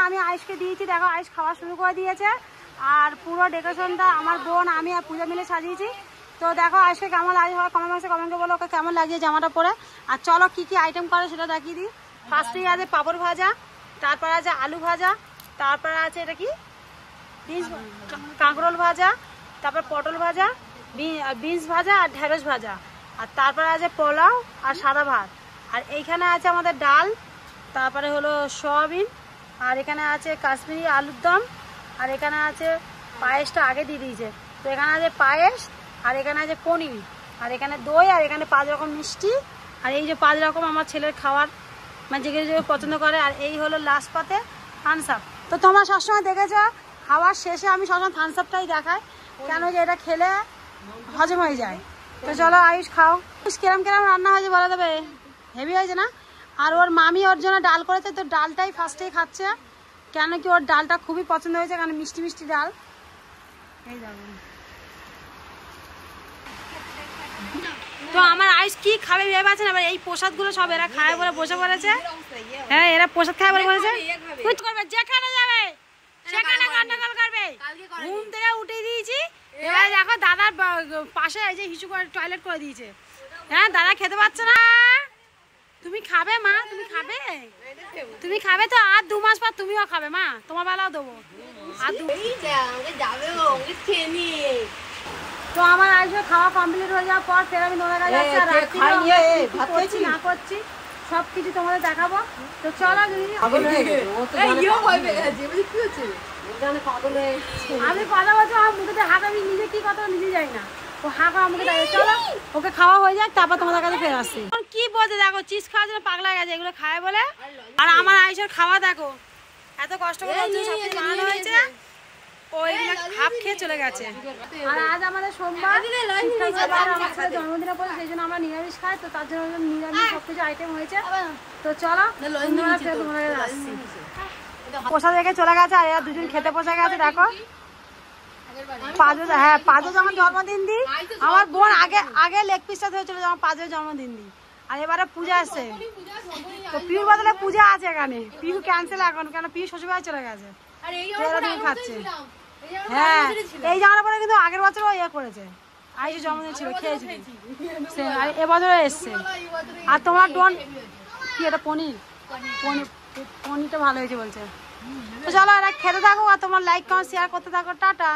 আমি আয়েশকে দিয়েছি, দেখো আয়েশ খাওয়া শুরু করে দিয়েছে। আর পুরো ডেকোরেশনটা আমার বোন আমি আর পূজা মিলে সাজিয়েছি। তো দেখো আয়েশকে কেমন লাগে কমেন্ট বক্সে কমেন্ট করে বলো ওকে কেমন লাগিয়ে জামাটা পরে। আর চলো কি কি আইটেম করে সেটা দেখিয়ে দিই। ফার্স্টেই আছে পাপড় ভাজা, তারপরে আছে আলু ভাজা, তারপরে আছে এটা কি কাঁকরোল ভাজা, তারপর পটল ভাজা, বিনস ভাজা আর ঢেঁড়স ভাজা, আর তারপরে আছে পোলাও আর সাদা ভাত। আর এইখানে আছে আমাদের ডাল, তারপরে হলো সয়াবিন, আর এখানে আছে কাশ্মীরি আলুর দম, আর এখানে আছে পায়েসটা আগে দিয়ে দিয়েছে। তো এখানে আছে পায়েস, আর এখানে আছে পনির, আর এখানে দই, আর এখানে 5 রকম মিষ্টি, আর এই যে 5 রকম আমার ছেলের খাওয়ার মানে যেগুলো যে পছন্দ করে। আর এই হলো লাস্ট পাতে থামস আপ। তো তোমরা সবসময় দেখেছো খাওয়ার শেষে আমি সবসময় থামস আপটাই দেখাই, কেন যে এটা খেলে হজম হয়ে যায়। তো চলো আয়ুষ খাও। কিরম কিরম রান্না হয়েছে বলে দেবে? হেভি হয়েছে না? আর ওর মামি ওর জন্য ডাল করেছে, তো ডালটাই ফার্স্টেই খাচ্ছে, কেন কি ওর ডালটা খুবই পছন্দ হয়েছে, কারণ মিষ্টি মিষ্টি ডাল। এই দেখো তো আমার আয়ুষ কি খাবে ভেবে আছে না, এই প্রসাদগুলো সব এরা খায় বলে বসে পড়েছে। হ্যাঁ এরা প্রসাদ খায় বলে বলেছে কুচ করবে, যেখানে যাবে সেখানে গন্ডগোল করবে। ঘুম থেকে উঠে দিয়েছি, এবার দেখো দাদার পাশে এই যে হিসু করে টয়লেট করে দিয়েছে। হ্যাঁ দাদা খেতে পাচ্ছে না। তুমি খাবে মা? তুমি খাবে? তুমি খাবে তো আর 2 মাস পর তুমিও খাবে মা, তোমার বেলাও দেবো। আর তো আমার আজকে খাওয়া কমপ্লিট হয়ে যাওয়ার পর ফের আমি নোনা যাচ্ছি, আর করছি না করছি সবকিছু তোমাদের দেখাবো। তো চলো আমি কথা বলছি আমার মুখে হাত, আমি নিজে কি কথা নিজে যাই না, ও হা খাওয়া মুখে দেখে। চলো ওকে খাওয়া হয়ে যাক, তারপর তোমাদের কাছে ফের আসছি। কি বলছে দেখো, চিজ খাওয়ার জন্য পাগলা গেছে এগুলো খায় বলে। আর আমার আয়েশের খাওয়া দেখো, এত কষ্ট করে সবকিছু বানানো হয়েছে, ওইগুলো হাফ খেয়ে চলে গেছে। আর আজ আমাদের সোমবার, আমার জন্মদিনের পরে সেই জন্য আমরা নিরামিষ খাই, তো তার জন্য নিরামিষ সবকিছু আইটেম হয়েছে। তো চলো তোমাদের আসছি। পোষা দেখে চলে গেছে, আর এরা দুজন খেতে বসে গেছে। দেখো হ্যাঁ পাঁচও যখন জন্মদিন দিই, আমার বোন আগে লেগ পিসটা হয়েছিল যখন 5 জন্মদিন দিই। আর এবারে পূজা আসছে, তো পিউর বদলে পূজা আছে এখানে। পিউ ক্যান্সেল এখন, কেন পিউ শ্বশুরবাড়ি চলে গেছে, খাচ্ছে। হ্যাঁ এই জামাটা পরে কিন্তু আগের বছরও ইয়ে করেছে, আইসে জন্মদিন ছিল খেয়েছিল, আর এবছরও এসছে। আর তোমার ডোন কি এটা পনির, পনিরটা ভালো হয়েছে বলছে। তো চলো এরা খেতে থাকো, আর তোমার লাইক কমেন্ট শেয়ার করতে থাকো। টাটা।